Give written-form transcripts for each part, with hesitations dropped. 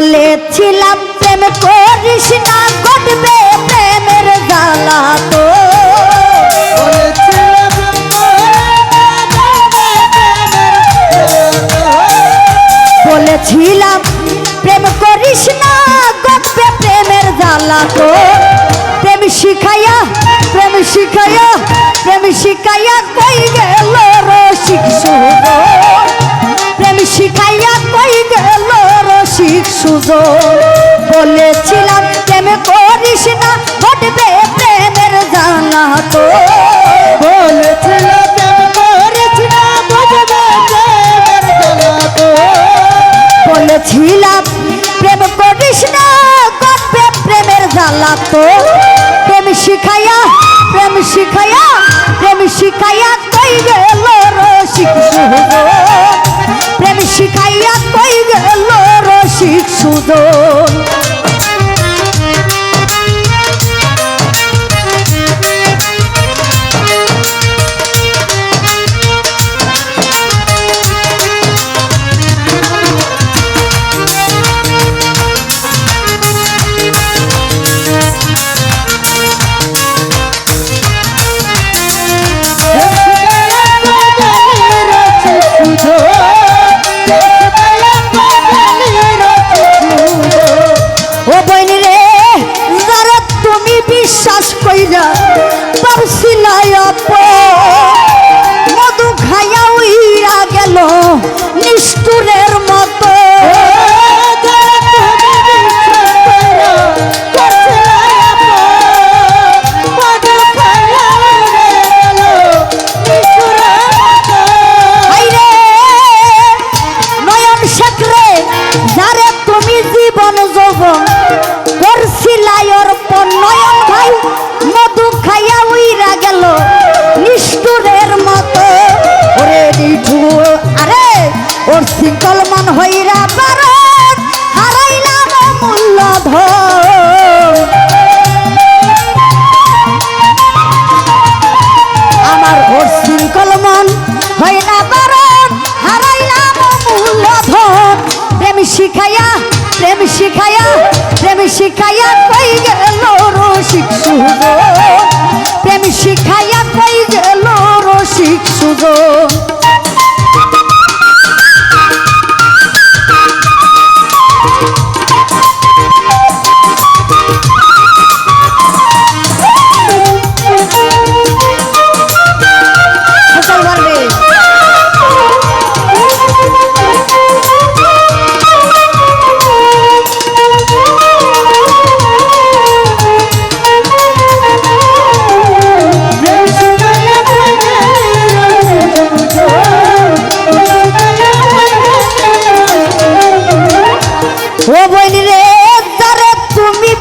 বলেছিলাম প্রেম করিস না, ঘটবে প্রেমের জ্বালা তো। বলেছিলাম প্রেম করিস না, ঘটবে প্রেমের জ্বালা তো। প্রেম শিখাইয়া প্রেম শিখাইয়া প্রেম শিখাইয়া কই গেল রসিক সুজন। প্রেম শিখাইয়া কই গেল রসিক সুজন। বলেছিলাম প্রেম করিস না, ঘটবে প্রেমের জ্বালা তো। বলেছিলাম প্রেম করিস না, ঘটবে প্রেমের জ্বালা তো। বলেছিলাম প্রেম করিস না, ঘটবে প্রেমের জ্বালা তো। প্রেম শিখাইয়া প্রেম শিখাইয়া প্রেম শিখাইয়া কই গেল রসিক সুজন। প্রেম শিখাইয়া কই গেল রসিক সুজন। বিশ্বাস কইরা পারছিলাই মধু খাইয়া উইরা গেল নিষ্ঠুরের মতো। নয়ন শেখরে যারে তুমি জীবন যৌবন করছিলাই অর্পণ। নয়ন ভাই মধু খাইয়া উইরা গেল নিষ্ঠুরের মতো। ওরে নিঠুর আরে ওর শৃঙ্খল মন হইরা বারণ হারাইলাম মূল্যধন। আমার ওর শৃঙ্খল মন হইরা বারণ হারাইলাম মূল্যধন। প্রেম শিখাইয়া প্রেম শিখাইয়া প্রেম শিখাইয়া কই গেল রসিক সুজন। প্রেম শিখাইয়া কই গেল রসিক সুজন।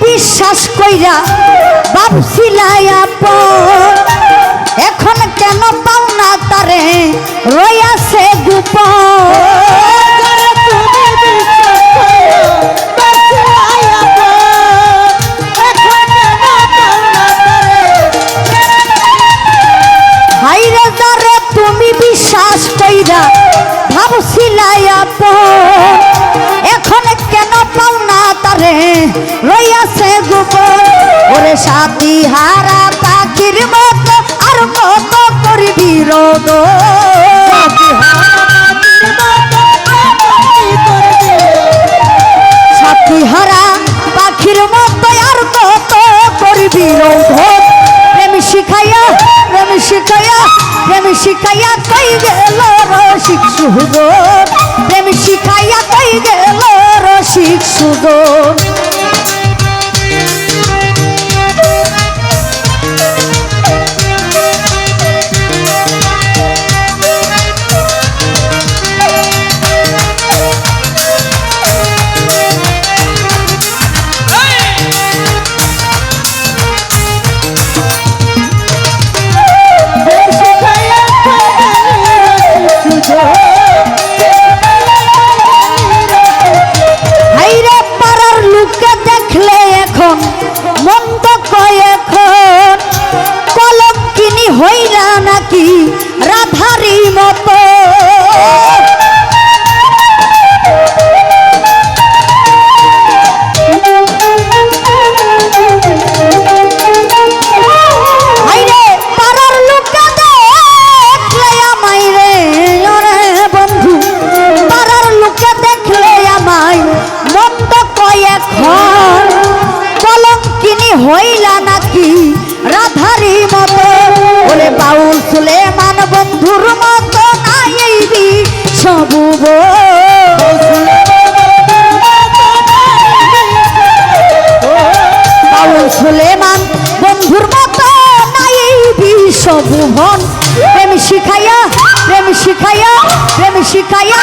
বিশ্বাস কইরা ভাবছিলাই আপন, এখন কেন পাও না তারে রইয়াছে গোপন। হাইরে যারে তুমি বিশ্বাস কইরা ভাবছিলাই আপন, এখন কেন পাও না তারে রইয়াছে গোপন। ওরে সাথী হারা পাখির মতো আর কত করবি রোদ। সাথী হারা পাখির মতো আর কত করবি রোদ। প্রেম শিখাইয়া প্রেম শিখাইয়া প্রেম শিখাইয়া কই গেল রসিক সুজন। প্রেম শিখাইয়া কই গেল রসিক সুজন। হাইরে পাড়ার বাউল সুলেমান বন্ধুর মতো নাই বিশ্বভুবন প্রেম শিখাইয়া প্রেম শিখাইয়া প্রেম শিখাইয়া